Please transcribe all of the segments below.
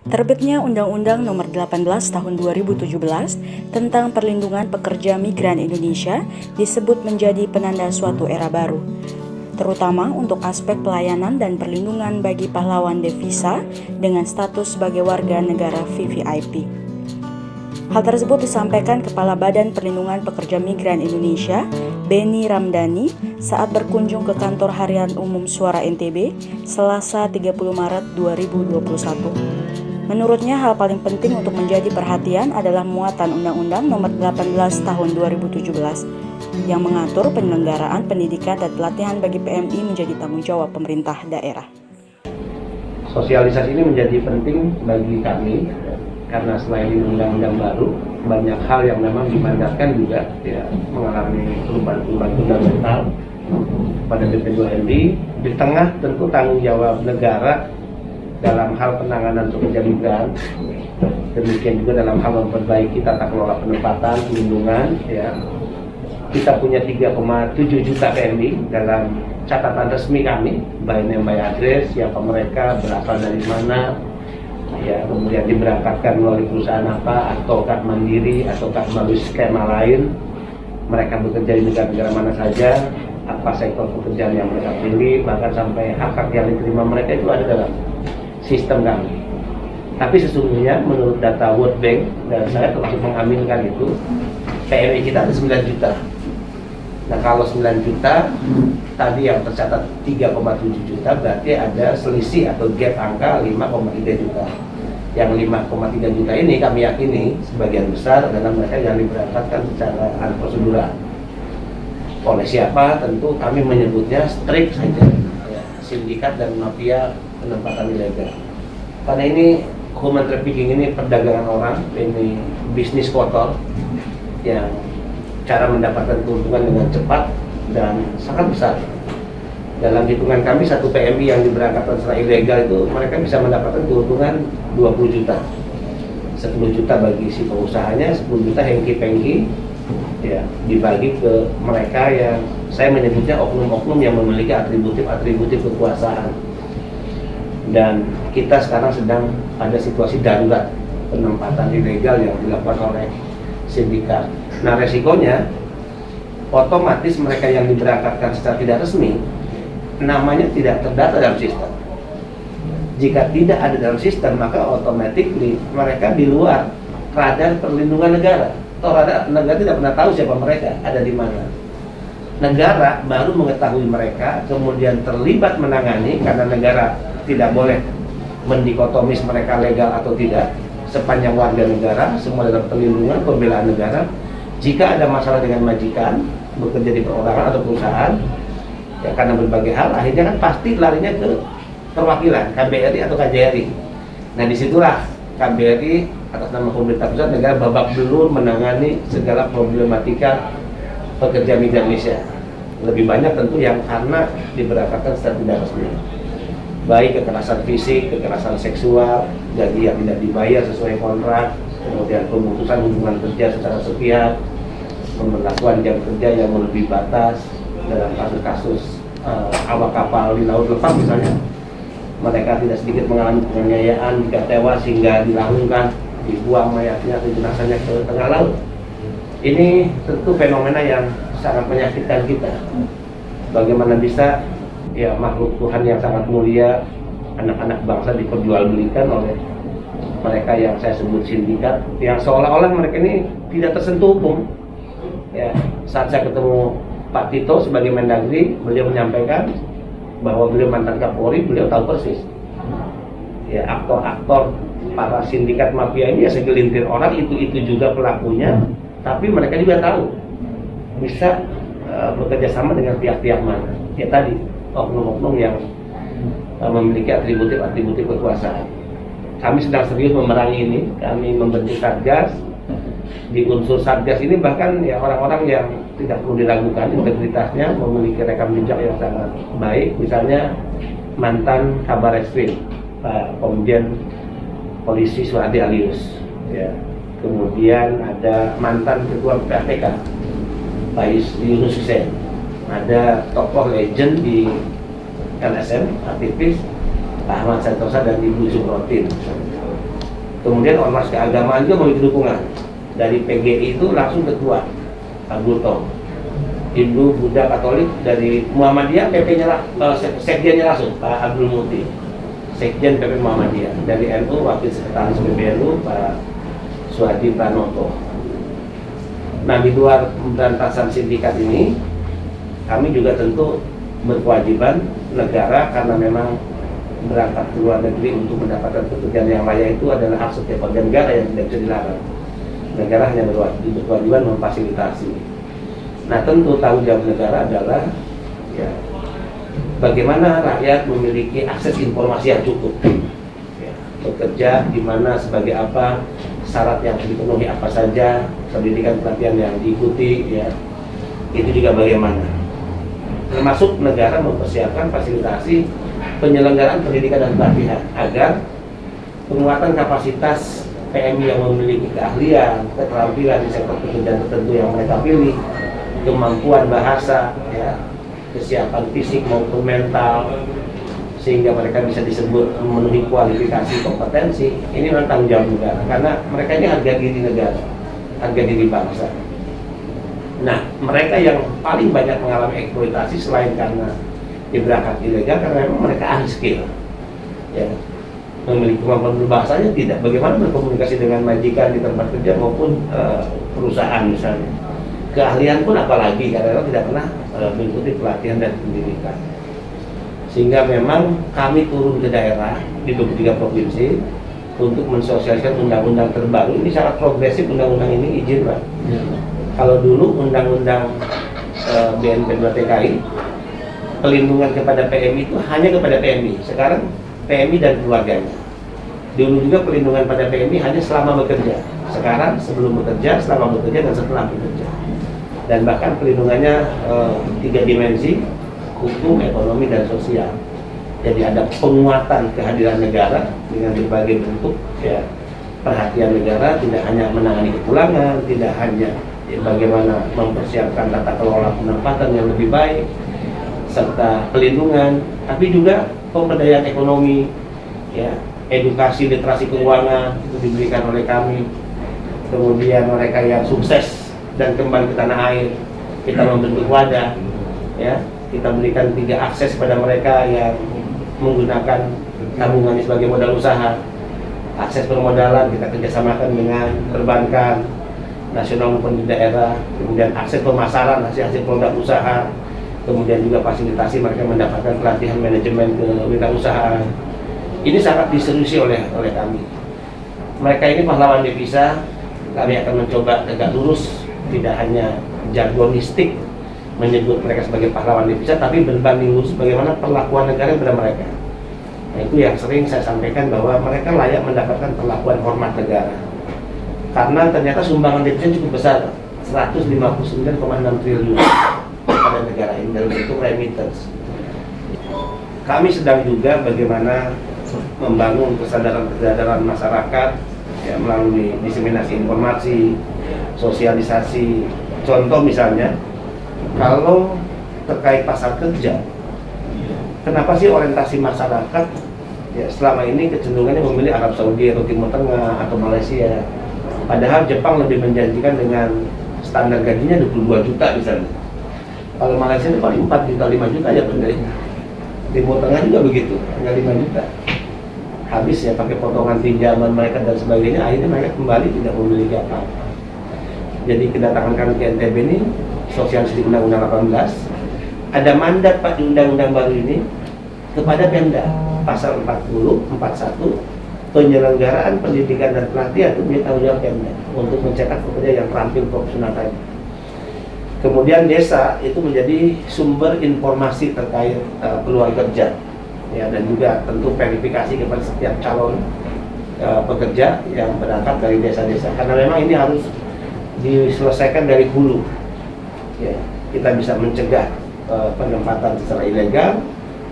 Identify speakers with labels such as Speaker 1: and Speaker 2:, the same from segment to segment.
Speaker 1: Terbitnya Undang-Undang Nomor 18 Tahun 2017 tentang Perlindungan Pekerja Migran Indonesia disebut menjadi penanda suatu era baru, terutama untuk aspek pelayanan dan perlindungan bagi pahlawan devisa dengan status sebagai warga negara VVIP. Hal tersebut disampaikan Kepala Badan Perlindungan Pekerja Migran Indonesia, Beni Ramdhani, saat berkunjung ke Kantor Harian Umum Suara NTB, Selasa 30 Maret 2021. Menurutnya, hal paling penting untuk menjadi perhatian adalah muatan Undang-Undang Nomor 18 Tahun 2017 yang mengatur penyelenggaraan pendidikan dan pelatihan bagi PMI menjadi tanggung jawab pemerintah daerah.
Speaker 2: Sosialisasi ini menjadi penting bagi kami karena selain undang-undang baru, banyak hal yang memang dimandatkan juga mengalami perubahan-perubahan fundamental pada BP2MI di tengah tentu tanggung jawab negara dalam hal penanganan pekerja migran, demikian juga dalam hal memperbaiki tata kelola penempatan, perlindungan. Kita punya 3,7 juta PMI dalam catatan resmi kami, by name by address, siapa mereka, berasal dari mana, kemudian diberangkatkan melalui perusahaan apa, ataukah mandiri, ataukah melalui skema lain, mereka bekerja di negara-negara mana saja, apa sektor pekerjaan yang mereka pilih, bahkan sampai hak-hak yang diterima mereka itu ada dalam sistem kami. Tapi sesungguhnya menurut data World Bank, dan saya termasuk mengaminkan itu, PMI kita ada 9 juta. Nah kalau 9 juta, tadi yang tercatat 3,7 juta, berarti ada selisih atau gap angka 5,3 juta. Yang 5,3 juta ini kami yakini sebagian besar adalah mereka yang diberangkatkan secara prosedural. Oleh siapa? Tentu kami menyebutnya strict saja, sindikat dan mafia penempatan ilegal. Karena ini human trafficking, ini perdagangan orang, ini bisnis kotor yang cara mendapatkan keuntungan dengan cepat dan sangat besar. Dalam hitungan kami, satu PMI yang diberangkatkan secara ilegal itu mereka bisa mendapatkan keuntungan 20 juta, 10 juta bagi si pengusahanya, 10 juta hengki-pengki, dibagi ke mereka yang saya menyebutnya oknum-oknum yang memiliki atributif kekuasaan. Dan kita sekarang sedang ada situasi darurat penempatan ilegal yang dilakukan oleh sindikat. Nah resikonya, otomatis mereka yang diberangkatkan secara tidak resmi, namanya tidak terdata dalam sistem. Jika tidak ada dalam sistem, maka otomatis mereka di luar radar perlindungan negara. Atau radar negara tidak pernah tahu siapa mereka, ada di mana. Negara baru mengetahui mereka, kemudian terlibat menangani, karena negara tidak boleh mendikotomis mereka legal atau tidak. Sepanjang warga negara, semua dalam perlindungan, pembelaan negara. Jika ada masalah dengan majikan, bekerja di perorangan atau perusahaan, karena berbagai hal, akhirnya kan pasti larinya ke perwakilan KBRI atau KJRI. Nah disitulah KBRI atas nama pemerintah pusat negara babak belur menangani segala problematika pekerja migran Indonesia. Lebih banyak tentu yang karena diberangkatkan secara tidak resmi, baik kekerasan fisik, kekerasan seksual, gaji yang tidak dibayar sesuai kontrak, kemudian pemutusan hubungan kerja secara sepihak, pemberlakuan jam kerja yang melebihi batas. Dalam kasus-kasus awak kapal di laut lepas misalnya, mereka tidak sedikit mengalami penganiayaan, jika tewas hingga dilahungkan, dibuang mayatnya atau jenazahnya ke tengah laut. Ini tentu fenomena yang sangat menyakitkan kita. Bagaimana bisa makhluk Tuhan yang sangat mulia, anak-anak bangsa diperjualbelikan oleh mereka yang saya sebut sindikat, yang seolah-olah mereka ini tidak tersentuh hukum. Saat saya ketemu Pak Tito sebagai Mendagri, beliau menyampaikan bahwa beliau mantan Kapolri, beliau tahu persis. Aktor-aktor para sindikat mafia ini segelintir orang, itu juga pelakunya, tapi mereka juga tahu bisa bekerja sama dengan pihak-pihak mana. Tadi oknum-oknum yang memiliki atributif kekuasaan. Kami sedang serius memerangi ini. Kami membentuk Satgas. Di unsur Satgas ini bahkan orang-orang yang tidak perlu diragukan integritasnya, memiliki rekam jejak yang sangat baik. Misalnya mantan Kabar Eskrim, Pak Komjen Polisi Suhadi Alius. Kemudian ada mantan Ketua PPK, Pak Yunus Hussein. Ada tokoh legend di LSM, aktivis, Pak Ahmad Santosa dan Ibu Zumrotin. Kemudian ormas keagamaan juga memberi dukungan. Dari PGI itu langsung ketua Pak Gultom. Hindu, Buddha, Katolik. Dari Muhammadiyah PP-nya sekjennya langsung Pak Abdul Muti, sekjen PP Muhammadiyah. Dari NU wakil sekretaris PBNU Pak Suhadi Pranoto. Nah, di luar pemberantasan sindikat ini, kami juga tentu berkewajiban negara, karena memang berangkat ke luar negeri untuk mendapatkan pekerjaan yang layak itu adalah hak setiap warga negara yang tidak bisa dilarang. Negara hanya berkewajiban memfasilitasi. Nah, tentu tanggung jawab negara adalah ya, bagaimana rakyat memiliki akses informasi yang cukup, ya, bekerja di mana, sebagai apa, syarat yang dipenuhi apa saja, pendidikan pelatihan yang diikuti, ya, itu juga bagaimana. Termasuk negara mempersiapkan fasilitasi penyelenggaraan pendidikan dan pelatihan agar penguatan kapasitas PMI yang memiliki keahlian, keterampilan di sektor pekerjaan tertentu yang mereka pilih, kemampuan bahasa, ya, kesiapan fisik maupun mental, sehingga mereka bisa disebut memenuhi kualifikasi kompetensi. Ini memang tanggung jawab negara, karena mereka ini harga diri negara, harga diri bangsa. Nah, mereka yang paling banyak mengalami eksploitasi selain karena diberangkat ilegal, karena memang mereka ahli skill, ya, memiliki kemampuan berbahasanya tidak, bagaimana berkomunikasi dengan majikan di tempat kerja maupun perusahaan misalnya. Keahlian pun apalagi, karena mereka tidak pernah mengikuti pelatihan dan pendidikan. Sehingga memang kami turun ke daerah di 23 provinsi untuk mensosialisasikan undang-undang terbaru. Ini sangat progresif undang-undang ini, izin Pak. Kalau dulu undang-undang BNP 2 TKI, pelindungan kepada PMI itu hanya kepada PMI. Sekarang PMI dan keluarganya. Dulu juga pelindungan pada PMI hanya selama bekerja. Sekarang sebelum bekerja, selama bekerja, dan setelah bekerja. Dan bahkan pelindungannya 3 dimensi, hukum, ekonomi, dan sosial. Jadi ada penguatan kehadiran negara dengan berbagai bentuk, ya, perhatian negara, tidak hanya menangani kepulangan, tidak hanya bagaimana mempersiapkan tata kelola penempatan yang lebih baik, serta pelindungan, tapi juga pemberdayaan ekonomi, ya, edukasi literasi keuangan itu diberikan oleh kami. Kemudian mereka yang sukses dan kembali ke tanah air, kita membentuk wadah, ya, kita berikan 3 akses pada mereka yang menggunakan tabungannya sebagai modal usaha. Akses permodalan kita kerjasamakan dengan perbankan nasional maupun di daerah, kemudian akses pemasaran hasil produk usaha, kemudian juga fasilitasi mereka mendapatkan pelatihan manajemen kewirausahaan. Ini sangat diseriusi oleh kami. Mereka ini pahlawan devisa. Kami akan mencoba tegak lurus, tidak hanya jargonistik menyebut mereka sebagai pahlawan devisa, tapi berbanding lurus bagaimana perlakuan negara kepada mereka. Nah, itu yang sering saya sampaikan, bahwa mereka layak mendapatkan perlakuan hormat negara. Karena ternyata sumbangan devisa cukup besar, 159,6 triliun pada negara ini dalam bentuk remittance. Kami sedang juga bagaimana membangun kesadaran masyarakat, ya, melalui diseminasi informasi, sosialisasi. Contoh misalnya, kalau terkait pasar kerja, kenapa sih orientasi masyarakat, ya, selama ini kecenderungannya memilih Arab Saudi atau Timur Tengah atau Malaysia? Padahal Jepang lebih menjanjikan dengan standar gajinya 22 juta misalnya. Kalau Malaysia itu paling 4 juta, 5 juta aja penderinya. Timur Tengah juga begitu, hanya 5 juta. Habis ya pakai potongan pinjaman mereka dan sebagainya, akhirnya mereka kembali tidak memiliki apa-apa. Jadi kedatangan kami ke NTB ini, sosialisasi Undang-Undang 18, ada mandat Pak di Undang-Undang baru ini kepada Pemda, pasal 40, 41, penyelenggaraan pendidikan dan pelatihan itu menjadi tanggung jawab Pemda untuk mencetak pekerja yang terampil profesional tadi. Kemudian desa itu menjadi sumber informasi terkait peluang kerja, ya, dan juga tentu verifikasi kepada setiap calon pekerja yang berangkat dari desa-desa. Karena memang ini harus diselesaikan dari hulu. Ya, kita bisa mencegah penempatan secara ilegal,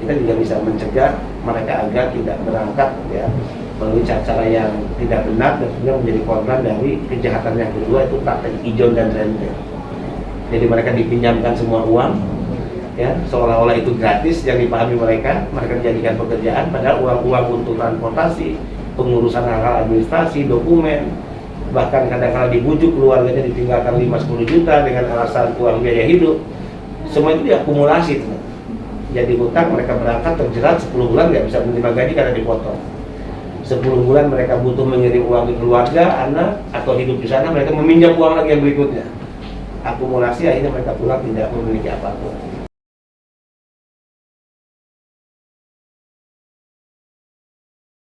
Speaker 2: kita juga bisa mencegah mereka agar tidak berangkat, ya, melalui cara yang tidak benar, dan juga menjadi korban dari kejahatan yang kedua, itu praktek ijon dan rente. Jadi mereka dipinjamkan semua uang, ya, seolah-olah itu gratis yang dipahami mereka dijadikan pekerjaan, padahal uang-uang untuk transportasi, pengurusan hal-hal administrasi, dokumen, bahkan kadang-kadang dibujuk keluarganya ditinggalkan 5-10 juta dengan alasan uang biaya hidup. Semua itu diakumulasi teman. Jadi hutang, mereka berangkat terjerat 10 bulan nggak bisa menerima gaji karena dipotong. 10 bulan mereka butuh mengirim uang ke keluarga, anak, atau hidup di sana, mereka meminjam uang lagi yang berikutnya. Akumulasi, akhirnya mereka pulang tidak memiliki apapun.